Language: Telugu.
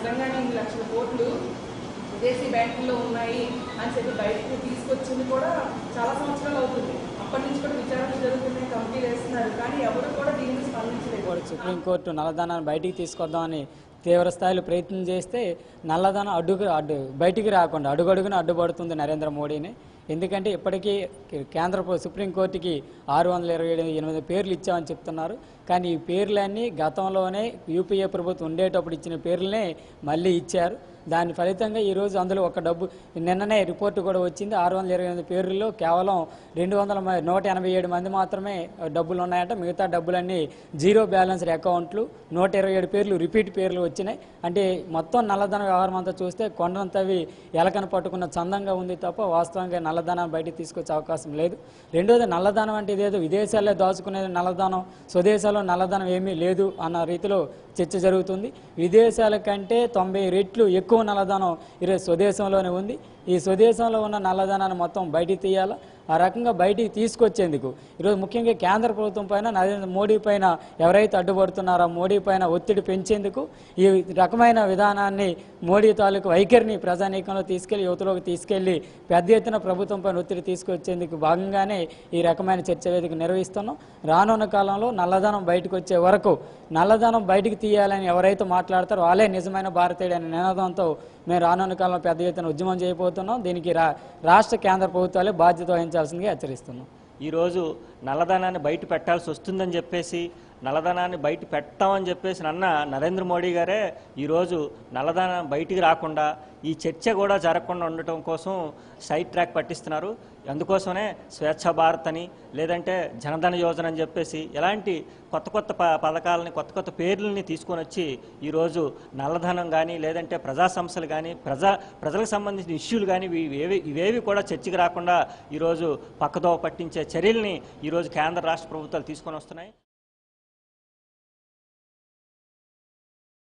నిజంగానే ఇన్ని లక్షల కోట్లు విదేశీ బ్యాంకుల్లో ఉన్నాయి అని చెప్పి బయటకు తీసుకొచ్చింది కూడా చాలా సంవత్సరాలు అవుతుంది. అప్పటి నుంచి కూడా విచారణ జరుగుతున్నాయి, కమిటీలు వేస్తున్నారు, కానీ ఎవరు కూడా దీనికి స్పందించలేదు. సుప్రీంకోర్టు నల్లధనాన్ని బయటికి తీసుకొద్దామని తీవ్ర స్థాయిలో ప్రయత్నం చేస్తే నల్లధనం బయటికి రాకుండా అడుగడుగున అడ్డుపడుతుంది నరేంద్ర మోడీని. ఎందుకంటే ఇప్పటికీ సుప్రీంకోర్టుకి 628 పేర్లు ఇచ్చామని చెప్తున్నారు. కానీ ఈ పేర్లన్నీ గతంలోనే యూపీఏ ప్రభుత్వం ఉండేటప్పుడు ఇచ్చిన పేర్లనే మళ్ళీ ఇచ్చారు. దాని ఫలితంగా ఈరోజు అందులో ఒక నిన్ననే రిపోర్టు కూడా వచ్చింది. 628 పేర్లలో కేవలం 187 మంది మాత్రమే డబ్బులు ఉన్నాయంట. మిగతా డబ్బులన్నీ జీరో బ్యాలెన్స్డ్ అకౌంట్లు, 127 పేర్లు రిపీట్ పేర్లు వచ్చినాయి. అంటే మొత్తం నల్లధన వ్యవహారం అంతా చూస్తే కొండంతవి ఎలకను పట్టుకున్న చందంగా ఉంది తప్ప వాస్తవంగా నల్లధనాన్ని బయటికి తీసుకొచ్చే అవకాశం లేదు. రెండోది, నల్లధనం అంటే ఇదేదో విదేశాల్లో దాచుకునేది నల్లధనం, స్వదేశాల్లో నల్లధనం ఏమీ లేదు అన్న రీతిలో చర్చ జరుగుతుంది. విదేశాల కంటే 90 రెట్లు ఎక్కువ నల్లధనం ఈరోజు స్వదేశంలోనే ఉంది. ఈ స్వదేశంలో ఉన్న నల్లధనాన్ని మొత్తం బయటికి తీయాలా. ఆ రకంగా బయటికి తీసుకొచ్చేందుకు ఈరోజు ముఖ్యంగా కేంద్ర ప్రభుత్వం పైన నరేంద్ర మోడీ పైన ఎవరైతే అడ్డుపడుతున్నారో మోడీ పైన ఒత్తిడి పెంచేందుకు ఈ రకమైన విధానాన్ని మోడీ తాలూకు వైఖరిని ప్రజానీకంలో తీసుకెళ్లి యువతలోకి తీసుకెళ్లి పెద్ద ఎత్తున ప్రభుత్వం పైన ఒత్తిడి తీసుకొచ్చేందుకు భాగంగానే ఈ రకమైన చర్చ వేదిక నిర్వహిస్తున్నాం. రానున్న కాలంలో నల్లధనం బయటకు వచ్చే వరకు నల్లధనం బయటికి తీయాలని ఎవరైతే మాట్లాడతారో వాళ్ళే నిజమైన భారతీయుడు అనే నినాదంతో మేము రానున్న కాలంలో పెద్ద ఎత్తున ఉద్యమం చేయబోతున్నాం. దీనికి రాష్ట్ర కేంద్ర ప్రభుత్వాలే బాధ్యత వహించాల్సిందిగా హెచ్చరిస్తున్నాం. ఈరోజు నల్లధనాన్ని బయట పెట్టాల్సి వస్తుందని చెప్పేసి నల్లధనాన్ని బయట పెట్టామని చెప్పేసి నరేంద్ర మోడీ గారే ఈరోజు నల్లధనం బయటికి రాకుండా ఈ చర్చ కూడా జరగకుండా ఉండటం కోసం సైడ్ ట్రాక్ పట్టిస్తున్నారు. అందుకోసమే స్వేచ్ఛ భారత్ అని లేదంటే జనధన యోజన అని చెప్పేసి ఇలాంటి కొత్త పథకాలని కొత్త పేర్లని తీసుకొని వచ్చి ఈరోజు నల్లధనం కానీ లేదంటే ప్రజా సమస్యలు కానీ ప్రజలకు సంబంధించిన ఇష్యూలు కానీ ఇవేవి కూడా చర్చకి రాకుండా ఈరోజు పక్కదోవ పట్టించే చర్యల్ని ఈరోజు కేంద్ర రాష్ట్ర ప్రభుత్వాలు తీసుకొని వస్తున్నాయి.